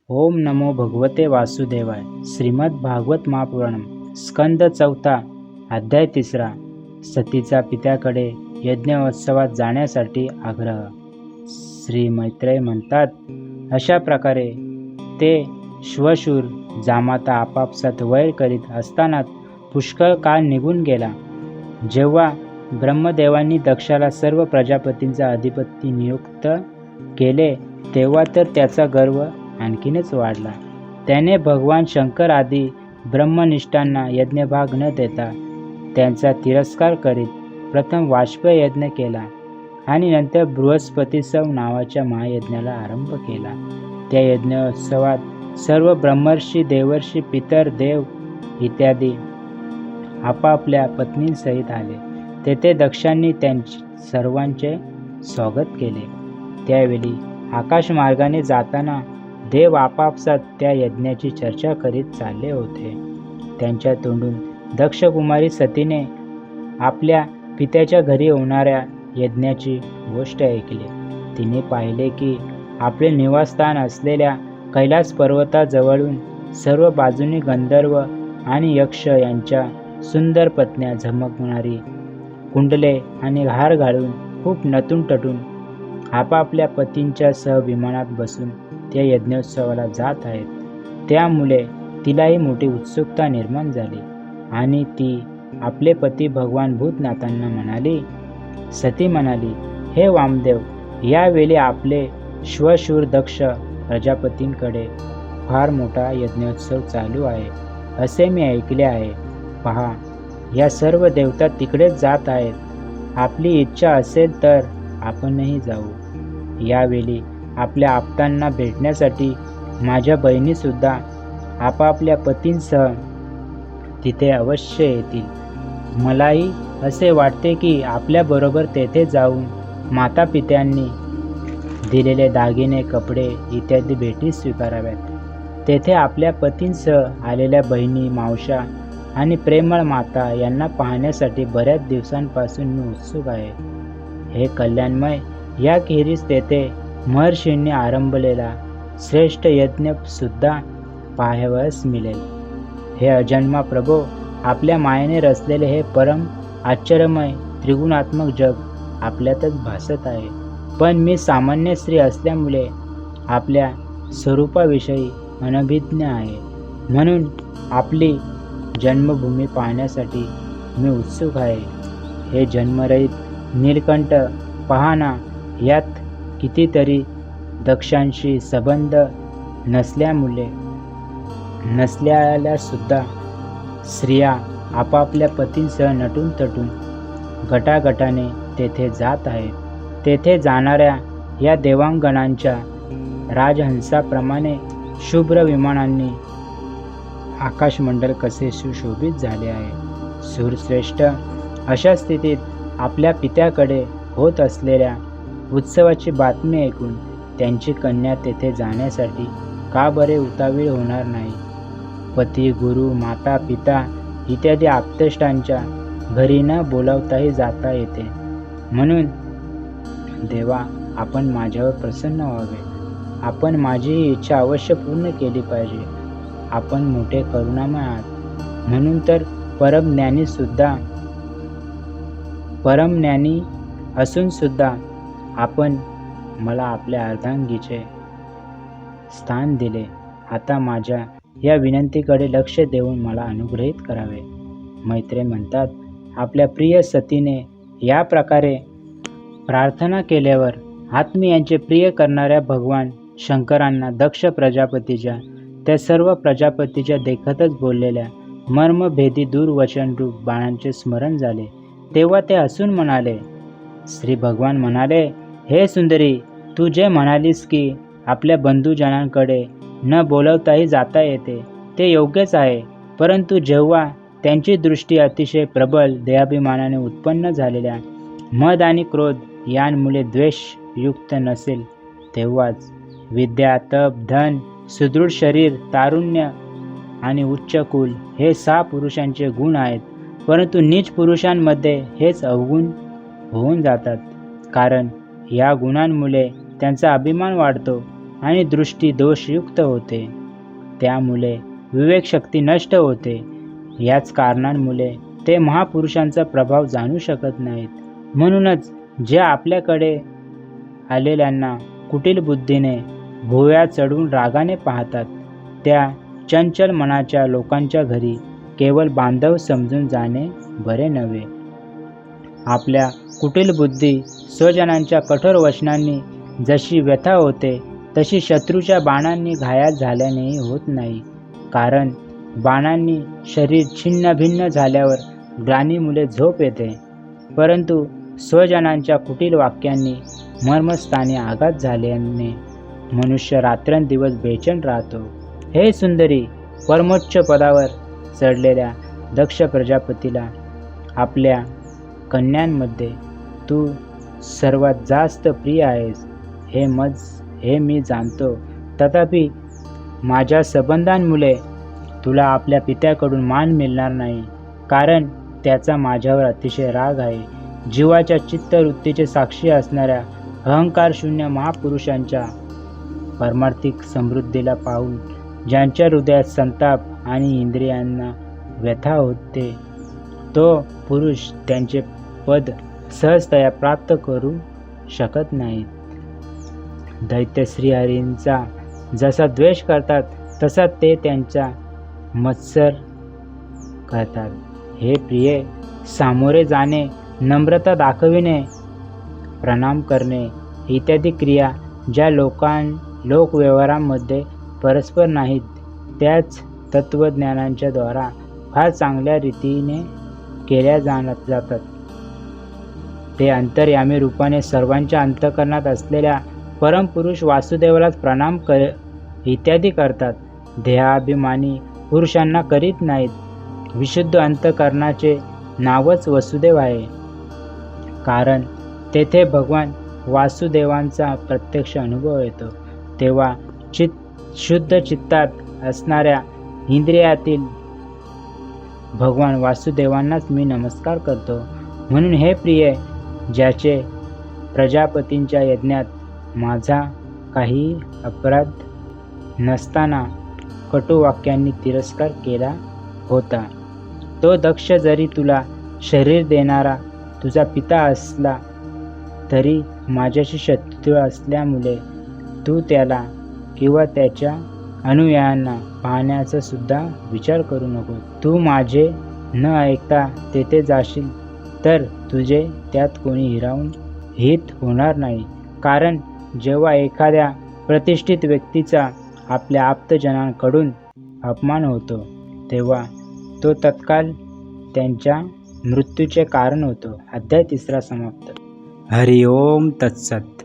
ओम नमो भगवते वासुदेवाय. श्रीमद भागवत महापुराण स्कंद चौथा अध्याय तिसरा. सतीचा पित्याकडे यज्ञोत्सवात जाण्यासाठी आग्रह. श्री मैत्रेय म्हणतात, अशा प्रकारे ते श्वशूर जामाता आपापसात वैर करीत असतानाच पुष्कळ काळ निघून गेला. जेव्हा ब्रह्मदेवांनी दक्षाला सर्व प्रजापतींचा अधिपती नियुक्त केले तेव्हा तर त्याचा गर्व आणखीनच वाढला. त्याने भगवान शंकर आदी ब्रह्मनिष्ठांना यज्ञभाग न देता त्यांचा तिरस्कार करीत प्रथम वाजपेय यज्ञ केला आणि नंतर बृहस्पतीसव नावाच्या महायज्ञाला आरंभ केला. त्या यज्ञोत्सवात सर्व ब्रह्मर्षी, देवर्षी, पितर, देव इत्यादी आपापल्या पत्नींसहित आले. तेथे दक्षांनी सर्वांचे स्वागत केले. त्यावेळी आकाशमार्गाने जाताना देव आपापसात त्या यज्ञाची चर्चा करीत चालले होते. त्यांच्या तोंडून दक्षकुमारी सतीने आपल्या पित्याच्या घरी होणाऱ्या यज्ञाची गोष्ट ऐकली. तिने पाहिले की आपले निवासस्थान असलेल्या कैलास पर्वताजवळून सर्व बाजूनी गंधर्व आणि यक्ष यांच्या सुंदर पत्न्या झमकणारी कुंडले आणि हार घालून खूप नटून टटून आपापल्या पतींच्या सह विमानात बसून त्या यज्ञोत्सवाला जात आहेत. त्यामुळे तिलाही मोठी उत्सुकता निर्माण झाली आणि ती आपले पती भगवान भूतनाथांना म्हणाली. सती म्हणाली, हे वामदेव, यावेळी आपले श्वशूर दक्ष प्रजापतींकडे फार मोठा यज्ञोत्सव चालू आहे असे मी ऐकले आहे. पहा, या सर्व देवता तिकडेच जात आहेत. आपली इच्छा असेल तर आपणही जाऊ. यावेळी आपल्या आप्तांना भेटण्यासाठी माझ्या बहिणीसुद्धा आपापल्या पतींसह तिथे अवश्य येतील. मलाही असे वाटते की आपल्याबरोबर तेथे जाऊन माता पित्यांनी दिलेले दागिने, कपडे इत्यादी भेटी स्वीकाराव्यात. तेथे आपल्या पतींसह आलेल्या बहिणी, मावशा आणि प्रेमळ माता यांना पाहण्यासाठी बऱ्याच दिवसांपासून मी उत्सुक आहे. हे कल्याणमय, याखेरीज तेथे महर्षींनी आरंभलेला श्रेष्ठ यज्ञ सुद्धा पाहावयास मिळेल. हे अजन्मा प्रभो, आपल्या मायेने रचलेले हे परम आश्चर्यमय त्रिगुणात्मक जग आपल्यातच भासत आहे. पण मी सामान्य स्त्री असल्यामुळे आपल्या स्वरूपाविषयी अनभिज्ञ आहे. म्हणून आपली जन्मभूमी पाहण्यासाठी मी उत्सुक आहे. हे जन्मरहित नीलकंठ, पहा ना, यात कितीतरी दक्षांशी संबंध नसल्याला सुद्धा स्त्रिया आपापल्या पतींसह नटून तटून गटागटाने तेथे जात आहेत. तेथे जाणाऱ्या या देवांगणांच्या राजहंसाप्रमाणे शुभ्र विमानांनी आकाशमंडल कसे सुशोभित झाले आहे. सूरश्रेष्ठ, अशा स्थितीत आपल्या पित्याकडे होत असलेल्या उत्सवाची बातमी ऐकून त्यांची कन्या तेथे जाण्यासाठी का बरे उतावीळ होणार नाही. पती, गुरु, माता, पिता इत्यादी आप्तेष्टांच्या घरी न बोलावताही जाता येते. म्हणून देवा, आपण माझ्यावर प्रसन्न व्हावे. आपण माझी ही इच्छा अवश्य पूर्ण केली पाहिजे. आपण मोठे करुणामय आहात. म्हणून तर परमज्ञानी असून सुद्धा आपण मला आपल्या अर्धांगीचे स्थान दिले. आता माझ्या या विनंतीकडे लक्ष देऊन मला अनुग्रहित करावे. मैत्रेय म्हणतात, आपल्या प्रिय सतीने या प्रकारे प्रार्थना केल्यावर आत्मीयांचे प्रिय करणाऱ्या भगवान शंकरांना दक्ष प्रजापतीच्या त्या सर्व प्रजापतीच्या देखतच बोललेल्या मर्मभेदी दूरवचनरूप बाणांचे स्मरण झाले. तेव्हा ते हसून म्हणाले. श्री भगवान म्हणाले, हे सुंदरी, तू जे म्हणालीस की आपल्या बंधुजनांकडे न बोलवताही जाता येते ते योग्यच आहे. परंतु जेव्हा त्यांची दृष्टी अतिशय प्रबल देहाभिमानाने उत्पन्न झालेल्या मद आणि क्रोध यांमुळे द्वेषयुक्त नसेल तेव्हाच विद्या, तप, धन, सुदृढ शरीर, तारुण्य आणि उच्च कुल हे 6 पुरुषांचे गुण आहेत. परंतु नीच पुरुषांमध्ये हेच अवगुण होऊन जातात. कारण या गुणांमुळे त्यांचा अभिमान वाढतो आणि दृष्टी दोषयुक्त होते. त्यामुळे विवेकशक्ती नष्ट होते. याच कारणांमुळे ते महापुरुषांचा प्रभाव जाणू शकत नाहीत. म्हणूनच जे आपल्याकडे आलेल्यांना कुटील बुद्धीने भुवया चढवून रागाने पाहतात, त्या चंचल मनाच्या लोकांच्या घरी केवळ बांधव समजून जाणे बरे नव्हे. आपल्या कुटील बुद्धी स्वजनांच्या कठोर वचनांनी जशी व्यथा होते, तशी शत्रूच्या बाणांनी घायाळ झाल्यानेही होत नाही. कारण बाणांनी शरीर छिन्नभिन्न झाल्यावर ग्लानीमुळे झोप येते, परंतु स्वजनांच्या कुटील वाक्यांनी मर्मस्थानी आघात झाल्याने मनुष्य रात्रंदिवस बेचैन राहतो. हे सुंदरी, परमोच्च पदावर चढलेल्या दक्ष प्रजापतीला आपल्या कन्यांमध्ये तू सर्वात जास्त प्रिय आहेस, हे मी जाणतो. तथापि माझ्या संबंधांमुळे तुला आपल्या पित्याकडून मान मिळणार नाही, कारण त्याचा माझ्यावर अतिशय राग आहे. जीवाच्या चित्तवृत्तीचे साक्षी असणाऱ्या अहंकारशून्य महापुरुषांच्या पारमार्थिक समृद्धीला पाहून ज्यांच्या हृदयात संताप आणि इंद्रियांना व्यथा होते, तो पुरुष त्यांचे पद सहजतया प्राप्त करू शकत नाहीत. दैत्य श्रीहरींचा जसा द्वेष करतात, तसा ते त्यांचा मत्सर करतात. हे प्रिये, सामोरे जाणे, नम्रता दाखविणे, प्रणाम करणे इत्यादी क्रिया ज्या लोकव्यवहारामध्ये परस्पर नाहीत, त्याच तत्त्वज्ञानांच्या द्वारा फार चांगल्या रीतीने केल्या जातात. ते अंतर्यामी रूपाने सर्वांच्या अंतःकरणात असलेल्या परमपुरुष वासुदेवालाच प्रणाम इत्यादी करतात. देहाभिमानी पुरुषांना करीत नाहीत. विशुद्ध अंतःकरणाचे नावच वसुदेव आहे, कारण तेथे भगवान वासुदेवांचा प्रत्यक्ष अनुभव येतो. तेव्हा शुद्ध चित्तात असणाऱ्या इंद्रियातील भगवान वासुदेवांनाच मी नमस्कार करतो. म्हणून हे प्रिय, ज्याचे प्रजापतींच्या यज्ञात माझा काही अपराध नसताना कटुवाक्यांनी तिरस्कार केला होता, तो दक्ष जरी तुला शरीर देणारा तुझा पिता असला तरी माझ्याशी शत्रू असल्यामुळे तू त्याला किंवा त्याच्या अनुयायांना पाहण्याचा सुद्धा विचार करू नको. तू माझे न ऐकता तेथे जाशील तर तुझे त्यात कोणी हित होणार नाही. कारण जेव्हा एखाद्या प्रतिष्ठित व्यक्तीचा आपल्या आप्तजनांकडून अपमान होतो, तेव्हा तो तत्काल त्यांच्या मृत्यूचे कारण होतो. अध्याय 3 समाप्त. हरि ओम तत्सत.